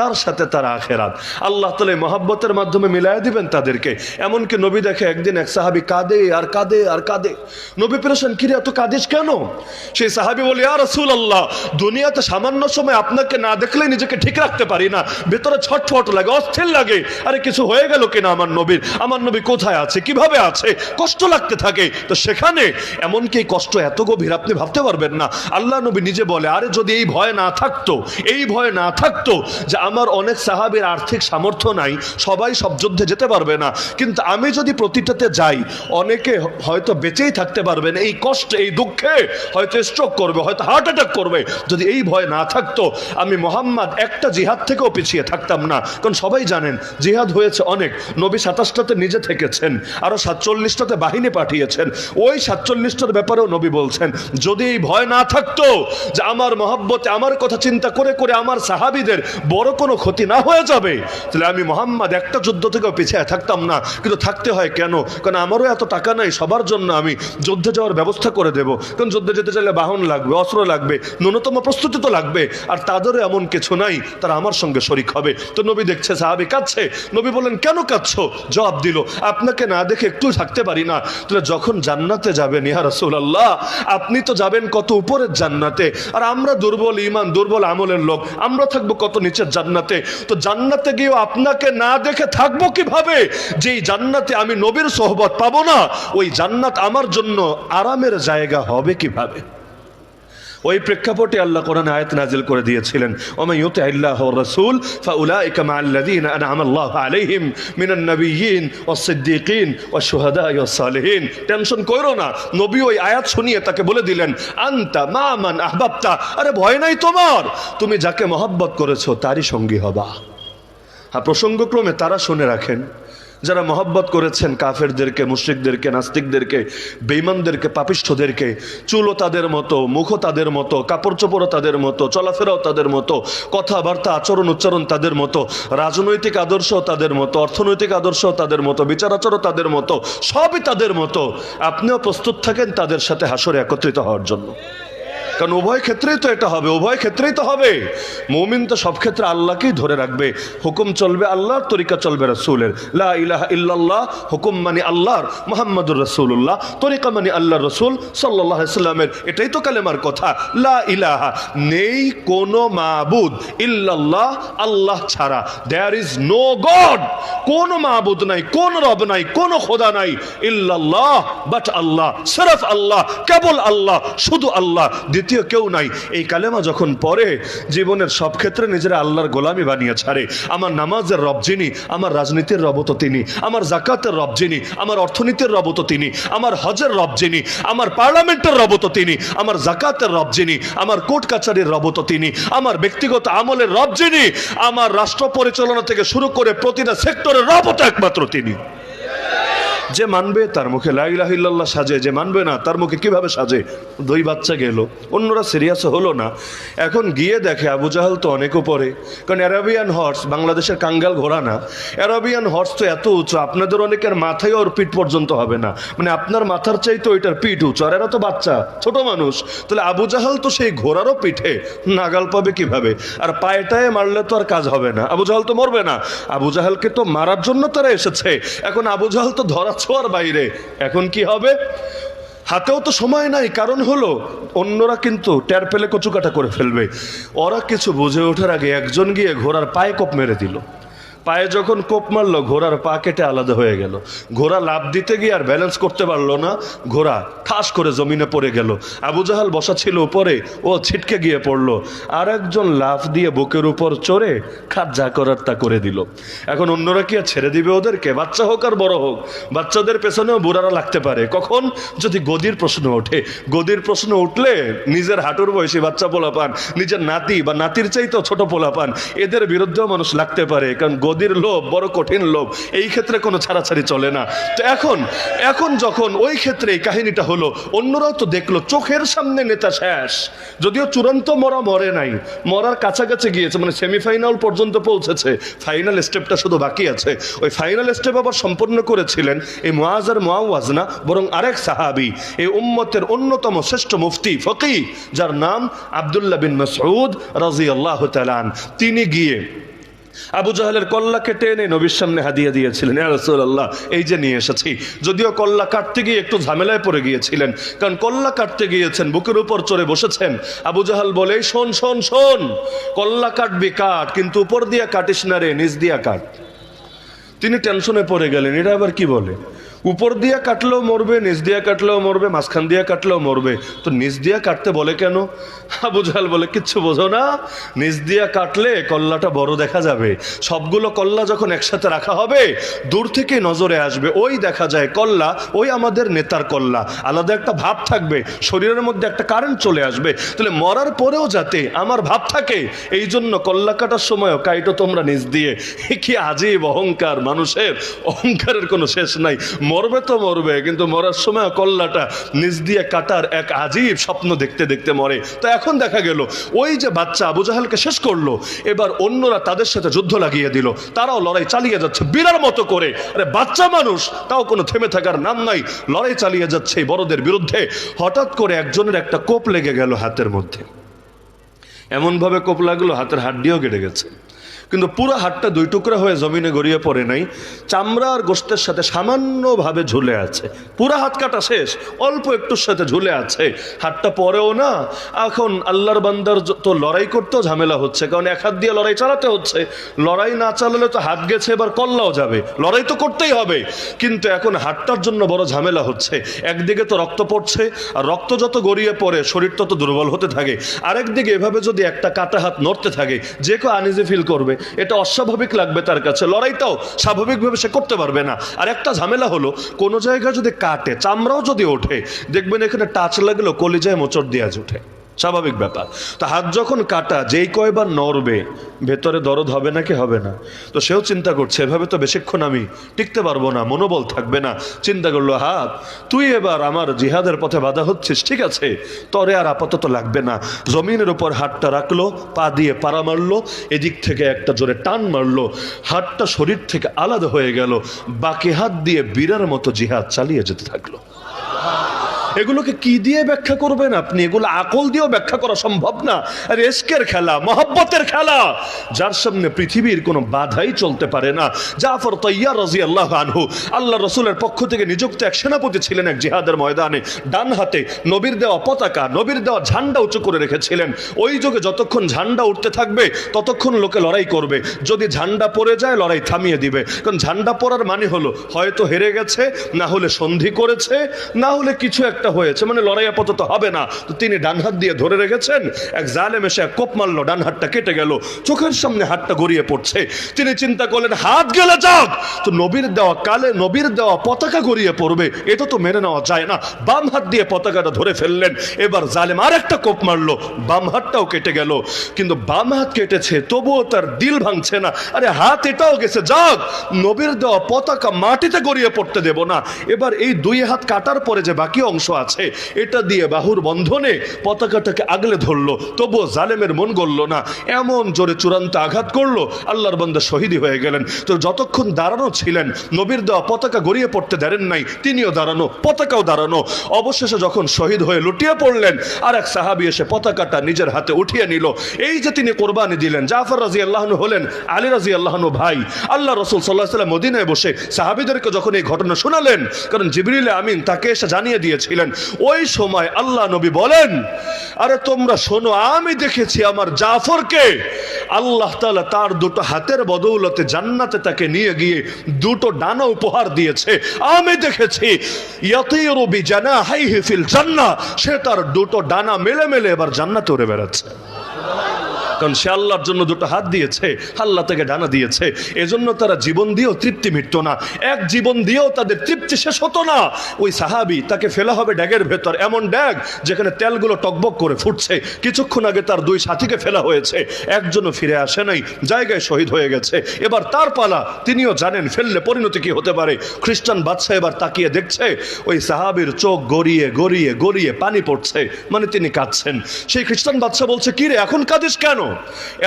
তার সাথে তার আখেরাত। আল্লাহ তাআলা মহব্বতের মাধ্যমে মিলায় দিবেন তাদেরকে। এমনকি নবী দেখে একদিন এক সাহাবী কাঁদে আর কাঁদে আর কাঁদে। নবী পেরেশান, কিরে এত কাঁদিস কেন? সেই সাহাবী বলে, ইয়া রাসূলুল্লাহ, দুনিয়াতে সামান্য সময় আপনাকে না দেখলে নিজেকে ঠিক রাখতে পারি না, ভেতরে ছটফট লাগে, অস্থির লাগে। আরে কিছু হয়ে গেল কিনা আমার নবীর, আমার নবী কোথায় আছে, কিভাবে আছে, কষ্ট লাগতে থাকে। তো সেখানে এমনকি এই কষ্ট এত গভীর আপনি ভাবতে পারবেন না। আল্লাহ নবী নিজে বলে, আরে যদি এই ভয় না থাকতো, এই ভয় না থাকতো যে আমার অনেক সাহাবীর আর্থিক সামর্থ্য নাই, সবাই সব যুদ্ধে যেতে পারবে না, কিন্তু আমি যদি প্রতিটাতে যাই অনেকে হয়তো বেঁচেই থাকতে পারবে না, এই কষ্টে এই দুঃখে হয়তো স্ট্রোক করবে, হয়তো হার্ট অ্যাটাক করবে। যদি এই ভয় না থাকতো আমি মুহাম্মদ একটা জিহাদ থেকেও পিছিয়ে থাকতাম না। কারণ সবাই জানেন জিহাদ হয়েছে অনেক, নবী 27টাতে নিজে থেকেছেন, আরো 47টাতে বাহিনী পাঠিয়েছেন। ওই 47টার ব্যাপারেও নবী বলছেন, যদি এই ভয় না থাকতো যে আমার মহব্বতে আমার কথা চিন্তা করে করে আমার সাহাবীদের বড় কোনো ক্ষতি না হয়ে যাবে, তাহলে আমি মুহাম্মদ একটা যুদ্ধ থেকেও পিছিয়ে থাকতাম না। কিন্তু থাকতে হয় কেন? কারণ আমারও এত টাকা নাই সবার জন্য আমি যুদ্ধে যাওয়ার ব্যবস্থা করে দেব। কারণ যুদ্ধে যেতে চাইলে বাহন লাগবে, অস্ত্র লাগবে, ন্যূনতম প্রস্তুতি তো লাগবে। আর তাদেরও এমন কিছু নাই তারা আমার সঙ্গে শরিক হবে। তো নবী দেখছে সাহাবী কাঁদছে, নবী বলেন, কেন কাঁদছো? জবাব দিল, আপনাকে না দেখে একটু থাকতে পারি না। তাহলে যখন জান্নাতে যাবেন ইয়া রাসূলুল্লাহ, আপনি তো যাবেন কত উপরের জান্নাতে, আর আমরা দুর্বল ঈমান দুর্বল আমলের লোক, আমরা থাকবো কত নিচের জান্নাতে। তো জান্নাতে গিয়েও আপনাকে না দেখে থাকবো কিভাবে? যেই জান্নাতে আমি নবীর সোহবত পাবো না, ওই জান্নাত আমার জন্য আরামের জায়গা হবে কিভাবে? ওই প্রেক্ষাপটে আল্লাহ কোরআনে আয়াত নাজিল করে দিয়েছিলেন, ওয়া মান ইউতি'আল্লাহ ওয়া রাসূল ফাউলাইকা মা'আল্লাযীনা আন'আমা আল্লাহু আলাইহিম মিনান নাবিয়্যিন ওয়াস সিদ্দীকিন ওয়াশ শুহাদা'i ওয়াস সালিহিন। টেনশন কইরো না। নবী ওই আয়াত শুনিয়ে তাকে বলে দিলেন, আনতা মা মান আহবাবতা, আরে ভয় নাই তোমার, তুমি যাকে মহব্বত করেছো তারই সঙ্গী হবা। হ্যাঁ, প্রসঙ্গক্রমে তারা শুনে রাখেন যারা মহব্বত করেছেন কাফেরদেরকে, মুশরিকদেরকে, নাস্তিকদেরকে, বেঈমানদেরকে, পাপিষ্ঠদেরকে। চুলও তাদের মতো, মুখও তাদের মতো, কাপড় চোপড়ও তাদের মতো, চলাফেরাও তাদের মতো, কথাবার্তা আচরণ উচ্চারণ তাদের মতো, রাজনৈতিক আদর্শও তাদের মতো, অর্থনৈতিক আদর্শও তাদের মতো, বিচার আচরও তাদের মতো, সবই তাদের মতো। আপনিও প্রস্তুত থাকেন তাদের সাথে হাসরে একত্রিত হওয়ার জন্য। কারণ উভয় ক্ষেত্রেই তো এটা হবে, উভয় ক্ষেত্রেই তো হবে। মুমিন তো সব ক্ষেত্রে আল্লাহকেই ধরে রাখবে, হুকুম চলবে আল্লাহর, তরিকা চলবে রাসূলের। লা ইলাহা ইল্লাল্লাহ, হুকুম মানে আল্লাহর, মুহাম্মাদুর রাসূলুল্লাহ, তরিকা মানে আল্লাহর রাসূল সাল্লাল্লাহু আলাইহি সাল্লামের। এটাই তো কালেমার কথা। লা ইলাহা, নেই কোনো মাবুদ ইল্লাল্লাহ, আল্লাহ ছাড়া। দেয়ার ইজ নো গড, কোনো মাবুদ নাই, কোন রব নাই, কোন খোদা নাই, ইল্লাল্লাহ, বাট আল্লাহ, সিরফ আল্লাহ, কেবল আল্লাহ, শুধু আল্লাহ, দ্বিতীয় কেউ নাই। এই কালেমা যখন পড়ে জীবনের সব ক্ষেত্রে নিজেরা আল্লাহর গোলামি বানিয়ে ছাড়ে। আমার নামাজের রব যিনি, আমার রাজনীতির রব তো তিনি, আমার জাকাতের রব যিনি, আমার অর্থনীতির রব তো তিনি, আমার হজের রব যিনি, আমার পার্লামেন্টের রব তো তিনি, আমার জাকাতের রব যিনি, আমার কোর্ট কাছারির রব তো তিনি, আমার ব্যক্তিগত আমলের রব যিনি, আমার রাষ্ট্র পরিচালনা থেকে শুরু করে প্রতিটা সেক্টরের রব তো একমাত্র তিনি। যে মানবে তার মুখে লা ইলাহা ইল্লাল্লাহ সাজে, যে মানবে না তার মুখে কিভাবে সাজে। 2 বাচ্চা গেল, অন্যরা সিরিয়াস হলো না। এখন গিয়ে দেখে আবু জাহাল তো অনেক উপরে, কারণ অ্যারাবিয়ান হর্স বাংলাদেশের কাঙ্গাল ঘোড়া না। অ্যারাবিয়ান হর্স তো এত উঁচু, আপনাদের অনেকের মাথায় ওর পিঠ পর্যন্ত হবে না, মানে আপনার মাথার চাইতে ওইটার পিঠ উঁচু, আর এরা তো বাচ্চা ছোট মানুষ। তাহলে আবু জাহাল তো সেই ঘোড়ারও পিঠে, নাগাল পাবে কিভাবে? আর পায়েটায় মারলে তো আর কাজ হবে না, আবু জাহাল তো মরবে না। আবু জাহালকে তো মারার জন্য তারা এসেছে, এখন আবু জাহাল তো ধরা ছোঁয়ার বাইরে। এখন কি হবে? হাতেও তো সময় নাই, কারণ হলো অন্যরা কিন্তু টের পেলে কচুকাটা করে ফেলবে। ওরা কিছু বুঝে ওঠার আগে একজন গিয়ে ঘোড়ার পায়ে কোপ মেরে দিল। পায়ে যখন কোপ মারলো, ঘোড়ার পা কেটে আলাদা হয়ে গেল। ঘোড়া লাফ দিতে গিয়ে আর ব্যালেন্স করতে পারলো না, ঘোড়া ঠাস করে জমিনে পড়ে গেল। আবু জাহাল বসা ছিল উপরে, ও ছিটকে গিয়ে পড়লো। আর একজন লাফ দিয়ে বুকের উপর চড়ে খাট যা করার তা করে দিল। এখন অন্যরা কি আর ছেড়ে দিবে ওদেরকে? বাচ্চা হোক আর বড় হোক, বাচ্চাদের পেছনেও বুড়ারা লাগতে পারে। কখন? যদি গদির প্রশ্ন ওঠে। গদির প্রশ্ন উঠলে নিজের হাঁটুর বয়সী বাচ্চা পোলাপান, নিজের নাতি বা নাতির চাইতেও ছোট পোলাপান, এদের বিরুদ্ধেও মানুষ লাগতে পারে, কারণ গদির লোভ বড় কঠিন লোভ, এই ক্ষেত্রে কোনো ছাড়াছাড়ি চলে না। তো এখন যখন ওই ক্ষেত্রে এই কাহিনীটা হলো, অন্যরাও তো দেখলো চোখের সামনে নেতা শেষ। যদিও চূড়ান্ত মরে নাই, মরার কাছাকাছি গিয়েছে, মানে সেমিফাইনাল পর্যন্ত পৌঁছেছে, ফাইনাল স্টেপটা শুধু বাকি আছে। ওই ফাইনাল স্টেপ আবার সম্পন্ন করেছিলেন এই মুআজ আর মুআওয়াজ না, বরং আরেক সাহাবী, এই উম্মতের অন্যতম শ্রেষ্ঠ মুফতি ফকিহ, যার নাম আব্দুল্লাহ বিন মাসউদ রাদিয়াল্লাহু তাআলা আন। তিনি গিয়ে আবু জাহালের কল্লা কেটে এনে নবীর সামনে হাদিয়া দিয়েছিলেন, ইয়া রাসূলুল্লাহ এই যে নিয়ে এসেছি। যদিও কল্লা কাটতে গিয়ে একটু ঝামেলায় পড়ে গিয়েছিলেন, কারণ কল্লা কাটতে গিয়েছেন, বুকের উপর চড়ে বসেছেন। আবু জাহাল বলে, শোন শোন শোন, কল্লা কাটবি কাট, কিন্তু উপর দিয়া কাটিস না রে, নিচ দিয়া কাট। তিনি টেনশনে পড়ে গেলেন, এটা আবার কি বলে? উপর দিয়া কাটলেও মরবে, নিচ দিয়া কাটলেও মরবে, মাঝখান দিয়া কাটলেও মরবে, তো নিচ দিয়া কাটতে বলে কেন? আবু জাহাল বলে, কিচ্ছু বোঝো না, নিচ দিয়া কাটলে কল্লাটা বড় দেখা যাবে। সবগুলো কল্লা যখন একসাথে রাখা হবে, দূর থেকে নজরে আসবে, ওই দেখা যায় কল্লা, ওই আমাদের নেতার কল্লা, আলাদা একটা ভাব থাকবে, শরীরের মধ্যে একটা কারেন্ট চলে আসবে। তাহলে মরার পরেও যাতে আমার ভাব থাকে, এই জন্য কল্লা কাটার সময়ও কাইটো তোমরা নিচ দিয়ে। কি আজীব অহংকার মানুষের, অহংকারের কোনো শেষ নাই। মরবে তো মরবে, কিন্তু মরার সময় কল্লাটা নিচ দিয়ে কাটার এক আজীব স্বপ্ন দেখতে দেখতে মরে। তো এখন দেখা গেল ওই যে বাচ্চা আবু জাহালকে শেষ করলো, এবার অন্যরা তাদের সাথে যুদ্ধ লাগিয়ে দিল, তারাও লড়াই চালিয়ে যাচ্ছে বিড়ার মতো করে। আরে বাচ্চা মানুষ, তাও কোনো থেমে থাকার নাম নাই, লড়াই চালিয়ে যাচ্ছে এই বড়দের বিরুদ্ধে। হঠাৎ করে একজনের একটা কোপ লেগে গেল হাতের মধ্যে, এমনভাবে কোপ লাগলো হাতের হাড্ডিও কেটে গেছে, কিন্তু পুরো হাতটা 2 টুকরা হয়ে জমিনে গড়িয়ে পড়ে নাই, চামড়া আর গোশতের সাথে সামান্যভাবে ঝুলে আছে। পুরো হাত কাটা শেষ, অল্প একটুর সাথে ঝুলে আছে, হাতটা পরেও না। এখন আল্লাহর বান্দার তো লড়াই করতেও ঝামেলা হচ্ছে, কারণ এক হাত দিয়ে লড়াই চালাতে হচ্ছে। লড়াই না চালালে তো হাত গেছে, এবার কল্লাও যাবে, লড়াই তো করতেই হবে। কিন্তু এখন হাতটার জন্য বড় ঝামেলা হচ্ছে। একদিকে তো রক্ত পড়ছে, আর রক্ত যত গড়িয়ে পড়ে শরীর তত দুর্বল হতে থাকে। আরেকদিকে এভাবে যদি একটা কাটা হাত নড়তে থাকে, যে কেউ আনইজি ফিল করবে, এটা অস্বাভাবিক লাগবে তার কাছে, লড়াইটাও স্বাভাবিকভাবে সে করতে পারবে না। আর একটা ঝামেলা হলো, কোনো জায়গায় যদি কাটে, চামড়াও যদি ওঠে, দেখবেন এখানে টাচ লাগলেও কলিজায় মোচড় দিয়ে ওঠে, স্বাভাবিক ব্যাপার। তো হাত যখন কাটা, যেই কয়বার নড়বে, ভেতরে দরদ হবে নাকি হবে না? তো সেও চিন্তা করছে, এভাবে তো বেশিক্ষণ আমি টিকতে পারবো না, মনোবল থাকবে না। চিন্তা করলো, হাত তুই এবার আমার জিহাদের পথে বাধা হচ্ছিস, ঠিক আছে, তরে আর আপাতত লাগবে না। জমিনের উপর হাতটা রাখলো, পা দিয়ে পাড়া মারলো, এদিক থেকে একটা জোরে টান মারলো, হাতটা শরীর থেকে আলাদা হয়ে গেল। বাকি হাত দিয়ে বীরের মতো জিহাদ চালিয়ে যেতে থাকলো। এগুলোকে কি দিয়ে ব্যাখ্যা করবেন আপনি? এগুলো আকল দিয়েও ব্যাখ্যা করা সম্ভব না। আর ইশকের খেলা, মহব্বতের খেলা, যার সামনে পৃথিবীর কোনো বাধাই চলতে পারে না। জাফর তাইয়ার রাদিয়াল্লাহু আনহু, আল্লাহ রাসূলের পক্ষ থেকে নিযুক্ত এক সেনাপতি ছিলেন এক জিহাদের ময়দানে। ডান হাতে নবীর দেওয়া পতাকা, নবীর দেওয়া ঝান্ডা উঁচু করে রেখেছিলেন। ওই যুগে যতক্ষণ ঝান্ডা উঠতে থাকবে, ততক্ষণ লোকে লড়াই করবে। যদি ঝান্ডা পড়ে যায়, লড়াই থামিয়ে দিবে। কারণ ঝান্ডা পড়ার মানে হলো হয়তো হেরে গেছে, না হলে সন্ধি করেছে, না হলে কিছু একটা লড়াইটা হয়েছে, মানে লড়াই আপাতত হবে না, তো তিনি ডান হাত দিয়ে ধরে রেখেছেন। এক জালেম এসে এক কোপ মারলো, ডান হাতটা কেটে গেল, চোখের সামনে হাতটা গড়িয়ে পড়ছে। তিনি চিন্তা করলেন হাত গেলে যাক, তো নবীর দেওয়া কালে নবীর দেওয়া পতাকা গড়িয়ে পড়বে, এটা তো মেনে নেওয়া যায় না। বাম হাত দিয়ে পতাকাটা ধরে ফেললেন। এবার জালেম আর একটা কোপ মারলো, বাম হাতটাও কেটে গেল। কিন্তু বাম হাত কেটেছে, তবুও তার দিল ভাঙছে না। আরে হাত এটাও গেছে, যাক, নবীর দেওয়া পতাকা মাটিতে গড়িয়ে পড়তে দেব না। এবার এই দুই হাত কাটার পরে যে বাকি অংশ আছে, এটা দিয়ে বাহুর বন্ধনে পতাকাটাকে আগলে ধরলো, তবুও জালেমের মন গলল না। এমন জোরে চূড়ান্ত আঘাত করলো, আল্লাহর বান্দা শহীদই হয়ে গেলেন। তো যতক্ষণ দাঁড়ানো ছিলেন, নবীর দেওয়া পতাকা গড়িয়ে পড়তে দেন নাই, তিনিও দাঁড়ানো, পতাকাও দাঁড়ানো। অবশেষে যখন শহীদ হয়ে লুটিয়ে পড়লেন, আর এক সাহাবী এসে পতাকাটা নিজের হাতে উঠিয়ে নিল। এই যে তিনি কোরবানি দিলেন, জাফর রাদিয়াল্লাহু আনহু হলেন আলী রাদিয়াল্লাহু আনহু ভাই। আল্লাহ রাসূল সাল্লাল্লাহু আলাইহি ওয়াসাল্লাম মদিনায় বসে সাহাবীদেরকে যখন এই ঘটনা শোনালেন, কারণ জিবরিল আমিন তাকে এসে জানিয়ে দিয়েছিলেন, ওই সময় আল্লাহ নবী বলেন, আরে তোমরা শোনো, আমি দেখেছি আমার জাফরকে আল্লাহ তাআলা তার দুটো হাতের বদৌলতে জান্নাতে তাকে নিয়ে গিয়ে দুটো ডানা উপহার দিয়েছে। আমি দেখেছি ইয়াতিরু বিজানাহিহি ফিল জান্নাহ, সে তার দুটো ডানা মেলে মেলে এবার জান্নাতে উড়ে বেড়াচ্ছে। কারণ সে আল্লাহর জন্য দুটো হাত দিয়েছে, আল্লাহ তাকে ডানা দিয়েছে। এজন্য তারা জীবন দিয়েও তৃপ্তি মিটত না, এক জীবন দিয়েও তাদের তৃপ্তি শেষ হতো না। ওই সাহাবী, তাকে ফেলা হবে ড্যাগের ভেতর, এমন ড্যাগ যেখানে তেলগুলো টকবক করে ফুটছে। কিছুক্ষণ আগে তার দুই সাথীকে ফেলা হয়েছে, একজনও ফিরে আসে নাই, জায়গায় শহীদ হয়ে গেছে। এবার তার পালা, তিনিও জানেন ফেললে পরিণতি কি হতে পারে। খ্রিস্টান বাদশা এবার তাকিয়ে দেখছে, ওই সাহাবীর চোখ গড়িয়ে গড়িয়ে গড়িয়ে পানি পড়ছে, মানে তিনি কাঁদছেন। সেই খ্রিস্টান বাদশা বলছে, কি রে এখন কাঁদিস কেন?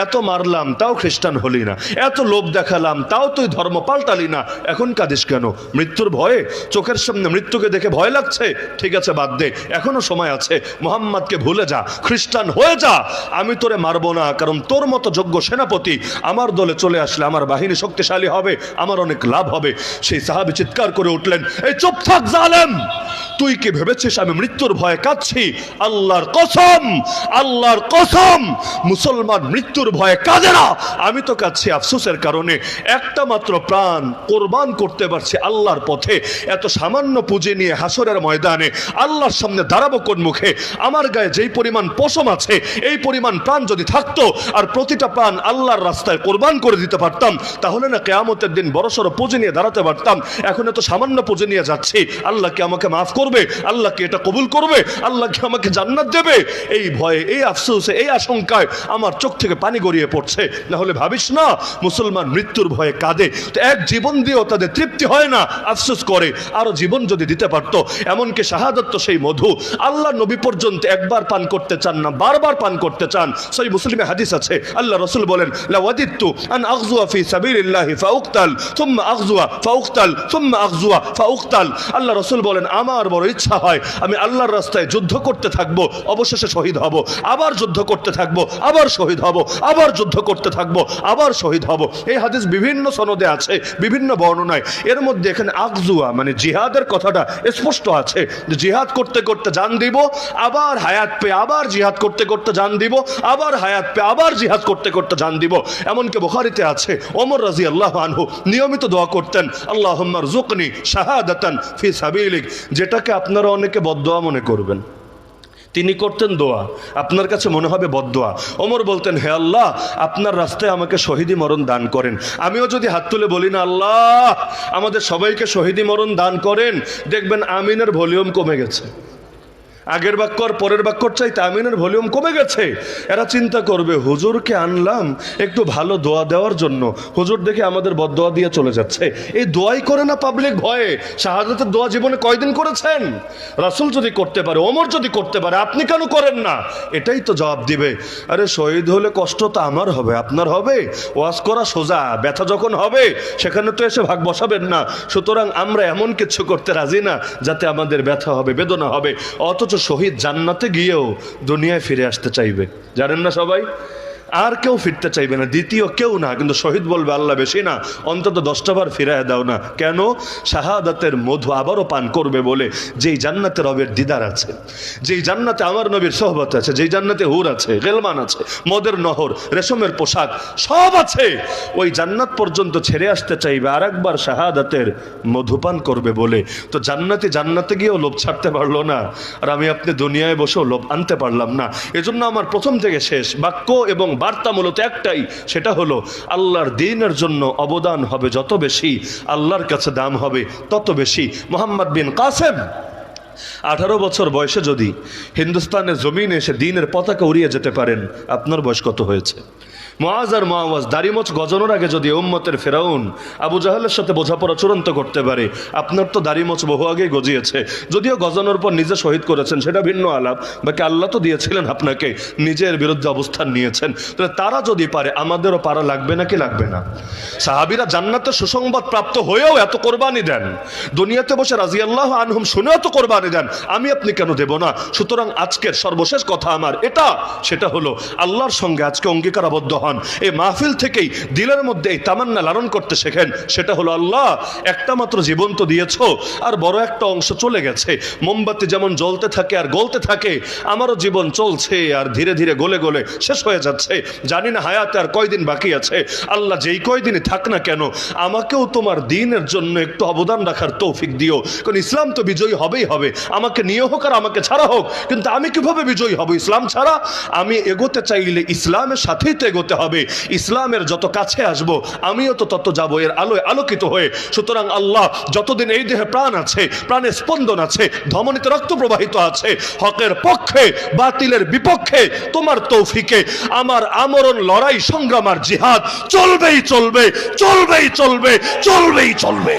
এত মারলাম তাও খ্রিস্টান হলি না, এত লোভ দেখালাম তাও তুই ধর্ম পাল্টালি না, এখন কাঁদিস কেন? মৃত্যুর ভয়ে? চোখের সামনে মৃত্যুকে দেখে ভয় লাগছে? ঠিক আছে, বাদ দে, এখনো সময় আছে, মোহাম্মদকে ভুলে যা, খ্রিস্টান হয়ে যা। আমি তোরে মারবো না, কারণ তোর মতো যোগ্য সেনাপতি আমার দলে চলে আসলে আমার বাহিনী শক্তিশালী হবে, আমার অনেক লাভ হবে। সেই সাহাবী চিৎকার করে উঠলেন, এই চুপ থাক জালেম, তুই কি ভেবেছিস আমি মৃত্যুর ভয়ে কাঁদছি? আল্লাহর কসম, আল্লাহর কসম, মুসলমান মৃত্যুর ভয়ে কাঁদে না। আমি তো কাঁদছি আফসোসের কারণে, একটা মাত্র প্রাণ কোরবান করতে পারছি আল্লাহর পথে। এত সামান্য পুঁজি নিয়ে হাসরের ময়দানে আল্লাহর সামনে দাঁড়াবো কোন মুখে? আমার গায়ে যেই পরিমাণ পশম আছে, এই পরিমাণ প্রাণ যদি থাকতো আর প্রতিটা প্রাণ আল্লাহর রাস্তায় কোরবান করে দিতে পারতাম, তাহলে না কিয়ামতের দিন বড়সড় পুঁজি নিয়ে দাঁড়াতে পারতাম। এখন এত সামান্য পুঁজি নিয়ে যাচ্ছি, আল্লাহ কি আমাকে মাফ করবে? আল্লাহ কি এটা কবুল করবে? আল্লাহ কি আমাকে জান্নাত দেবে? এই ভয়ে, এই আফসোসে, এই আশঙ্কায় আমার চোখ থেকে পানি গড়িয়ে পড়ছে। না হলে ভাবিস না, মুসলমান মৃত্যুর ভয়ে কাঁদে, তো এক জীবন দিয়েও তাদের তৃপ্তি হয় না, আফসোস করে আরো জীবন যদি দিতে পারতো। এমনকি শাহাদাত তো সেই মধু, আল্লাহ নবী পর্যন্ত একবার পান করতে চান না, বারবার পান করতে চান। সহিহ মুসলিমে হাদিস আছে, আল্লাহ রাসূল বলেন, লা ওয়াদিতু আন আগজুয়া ফি সাবিলিল্লাহি ফাউকতাল থুম্মা আগজুয়া ফাউকতাল থুম্মা আগজুয়া ফাউকতাল। আল্লাহ রাসূল বলেন, আমার বড় ইচ্ছা হয় আমি আল্লাহর রাস্তায় যুদ্ধ করতে থাকবো, অবশেষে শহীদ হব, আবার যুদ্ধ করতে থাকবো, আবার শহীদ হব, আবার যুদ্ধ করতে থাকবো, আবার শহীদ হব। এই হাদিস বিভিন্ন সনদে আছে, বিভিন্ন বর্ণনায়। এর মধ্যে এখানে আকজুয়া মানে জিহাদের কথাটা স্পষ্ট আছে, যে জিহাদ করতে করতে জান দিব, আবার হায়াত পেয়ে আবার জিহাদ করতে করতে জান দিব, আবার হায়াত পেয়ে আবার জিহাদ করতে করতে জান দিব। এমনকি বুখারীতে আছে, ওমর রাদিয়াল্লাহু আনহু নিয়মিত দোয়া করতেন, আল্লাহুম্মা রযুকনি শাহাদাতান ফি সাবিলিক, যেটাকে আপনারা অনেকে বদদোয়া মনে করবেন, তিনি করতেন দোয়া, আপনার কাছে মনে হবে বদদোয়া। ওমর বলতেন, হে আল্লাহ, আপনার রাস্তায় আমাকে শহীদি মরণ দান করেন। আমিও যদি হাত তুলে বলি না, আল্লাহ আমাদের সবাইকে শহীদি মরণ দান করেন, দেখবেন আমিনের ভলিউম কমে গেছে। আগের বাক্য আর পরের বাক্যর চাইতে আমিনের ভলিউম কমে গেছে। এরা চিন্তা করবে, হুজুরকে আনলাম একটু ভালো দোয়া দেওয়ার জন্য, হুজুর দেখে আমাদের বদদোয়া দিয়ে চলে যাচ্ছে। এই দোয়াই করে না পাবলিক ভয়ে। শাহাদাতের দোয়া জীবনে কয়দিন করেছেন? রাসূল যদি করতে পারে, ওমর যদি করতে পারে, আপনি কেন করেন না? এটাই তো জবাব দিবে। আরে শহীদ হলে কষ্ট তো আমার হবে, আপনার হবে? ওয়াজ করা সোজা, ব্যথা যখন হবে সেখানে তো এসে ভাগ বসাবেন না। সুতরাং আমরা এমন কিছু করতে রাজি না যাতে আমাদের ব্যথা হবে, বেদনা হবে। অথচ শহীদ জান্নাতে গিয়েও দুনিয়ায় ফিরে আসতে চাইবে, জানেন না সবাই? আর কেউ ফিরতে চাইবে না, দ্বিতীয় কেউ না। কিন্তু শহীদ বলবে আল্লাহ বেশি না, অন্তত 10টা বার ফিরায় দাও না। কেন? শাহাদাতের মধু আবারও পান করবে বলে। যেই জান্নাতে রবের দিদার আছে, যেই জান্নাতে আমার নবীর সোহবত আছে, যেই জান্নাতে হুর আছে, গেলমান আছে, মদের নহর, রেশমের পোশাক সব আছে, ওই জান্নাত পর্যন্ত ছেড়ে আসতে চাইবে আর একবার শাহাদাতের মধুপান করবে বলে। তো জান্নাতে গিয়েও লোভ ছাড়তে পারলো না, আর আমি আপনি দুনিয়ায় বসেও লোভ আনতে পারলাম না। এজন্য আমার প্রথম থেকে শেষ বাক্য এবং বার্তা মূলত একটাই, সেটা হলো আল্লাহর দ্বীনের জন্য অবদান হবে যত বেশি, আল্লাহর কাছে দাম হবে তত বেশি। মোহাম্মদ বিন কাসেম 18 বছর বয়সে যদি হিন্দুস্তানের জমিনে এসে দ্বীনের পতাকা উড়িয়ে যেতে পারেন, আপনার বয়স কত হয়েছে? মুআজ আর মুআওয়াজ দাড়িমোচ গজানোর আগে যদি উম্মতের ফেরাউন আবু জাহেলের সাথে বোঝাপড়া চূড়ান্ত করতে পারে, আপনার তো দাড়িমোচ বহু আগেই গজিয়েছে। যদিও গজানোর পর নিজে শহীদ করেছেন, সেটা ভিন্ন আলাপ, বাকি আল্লাহ তো দিয়েছিলেন আপনাকে, নিজের বিরুদ্ধে অবস্থান নিয়েছেন। তাহলে তারা যদি পারে, আমাদেরও পারা লাগবে নাকি লাগবে না? সাহাবীরা জান্নাতের সুসংবাদ প্রাপ্ত হয়েও এত কোরবানি দেন, দুনিয়াতে বসে রাদিয়াল্লাহু আনহুম শুনেও তো কোরবানি দেন, আমি আপনি কেন দেব না? সুতরাং আজকের সর্বশেষ কথা আমার এটা, সেটা হলো আল্লাহর সঙ্গে আজকে অঙ্গীকারাবদ্ধ হন। এই মাহফিল থেকেই দিলের মধ্যে এই তামান্না লালন করতে শেখেন, সেটা হলো আল্লাহ একটা মাত্র জীবন তো দিয়েছো, আর বড় একটা অংশ চলে গেছে। মোমবাতি যেমন জ্বলতে থাকে আর গলতে থাকে, আমারও জীবন চলছে আর ধীরে ধীরে গলে গলে শেষ হয়ে যাচ্ছে। জানি না হায়াতে আর কয়দিন বাকি আছে। আল্লাহ যেই কয়দিনই থাক না কেন, আমাকেও তোমার দ্বীনের জন্য একটু অবদান রাখার তৌফিক দিও। কারণ ইসলাম তো বিজয়ী হবেই হবে, আমাকে নিয়ে হোক আর আমাকে ছাড়া হোক। কিন্তু আমি কিভাবে বিজয়ী হব ইসলাম ছাড়া? আমি এগোতে চাইলে ইসলামের সাথেই তো এগোতে হবে। ইসলামের যত কাছে আসবো, আমিও তো তত যাবো এর আলোয় আলোকিত হয়ে। সুতরাং আল্লাহ, যতদিন এই দেহে প্রাণ আছে, প্রাণে স্পন্দন আছে, ধমনীতে রক্ত প্রবাহিত আছে, হকের পক্ষে বাতিলের বিপক্ষে তোমার তৌফিকে আমার আমরণ লড়াই সংগ্রাম আর জিহাদ চলবেই চলবে, চলবেই চলবে, চলবেই চলবে।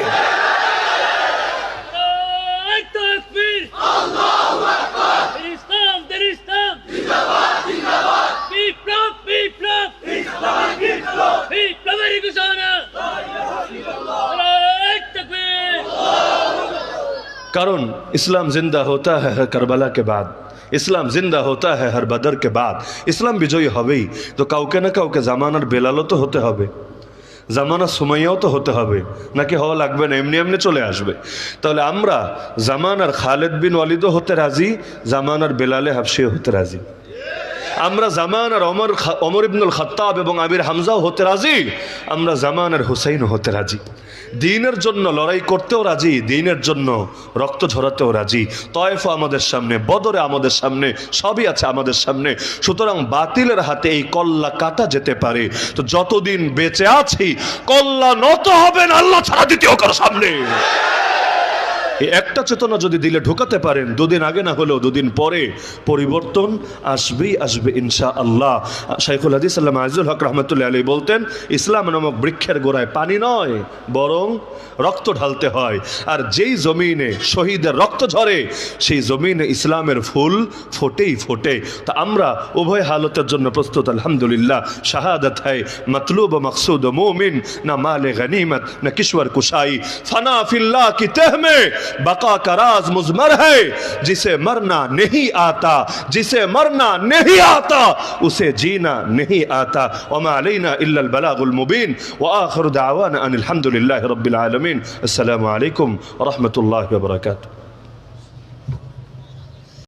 कारण इस्लाम जिंदा होता है हर करबला के बाद, इस्लाम जिंदा होता है हर बदर के बाद। इस्लाम বিজয়ী হবেই তো কাউকে না কাউকে জামানার বেলালও তো হতে হবে, জামানা সুমাইয়াও তো হতে হবে, নাকি হওয়া লাগবে না, এমনি এমনি চলে আসবে? তাহলে আমরা জামানার খালেদ বিন ওয়ালিদও হতে রাজি, জামানার বেলালে হাবশিও হতে রাজি, আমরা জামানার ওমর ইবনুল খাত্তাব এবং আমির হামজাও হতে রাজি, আমরা জামানার হুসাইনও হতে রাজি। দ্বীনের জন্য লড়াই করতেও রাজি, দ্বীনের জন্য রক্ত ঝরাতেও রাজি। তয়েফ আমাদের সামনে, বদরে আমাদের সামনে, সবই আছে আমাদের সামনে। সুতরাং বাতিলের হাতে এই কল্লা কাটা যেতে পারে। তো যতদিন বেঁচে আছি কল্লা নত হবে না আল্লাহ ছাড়া দ্বিতীয় কারো সামনে। এই একটা চেতনা যদি দিলে ঢোকাতে পারেন, দুদিন আগে না হলেও দুদিন পরে পরিবর্তন আসবেই আসবে ইনশাআল্লাহ। শাইখুল হাদিস আল্লামা আজিজুল হক রহমতুল্লাহ আলাইহি বলতেন, ইসলাম নামক বৃক্ষের গোড়ায় পানি নয়, বরং রক্ত ঢালতে হয়। আর যেই জমিনে শহীদের রক্ত ঝরে, সেই জমিনে ইসলামের ফুল ফোটেই ফোটে। তা আমরা উভয় হালতের জন্য প্রস্তুত আলহামদুলিল্লাহ। শাহাদাত হ্যায় मतलूब मकसूद मोमिन, ना माल गनीमत न किश्वर कुशाई, फना फिल्लाह की तह में बका का राज मुजमर है। जिसे मरना नहीं आता, जिसे मरना नहीं आता, उसे जीना नहीं आता। वमा अलैना इल्ला अल बलागुल मुबीन। व आखिर दावाना अनिल हम्दुलिल्लाहि रब्बिल आलमीन। अस्सलामु अलैकुम व रहमतुल्लाहि व बरकातुहू।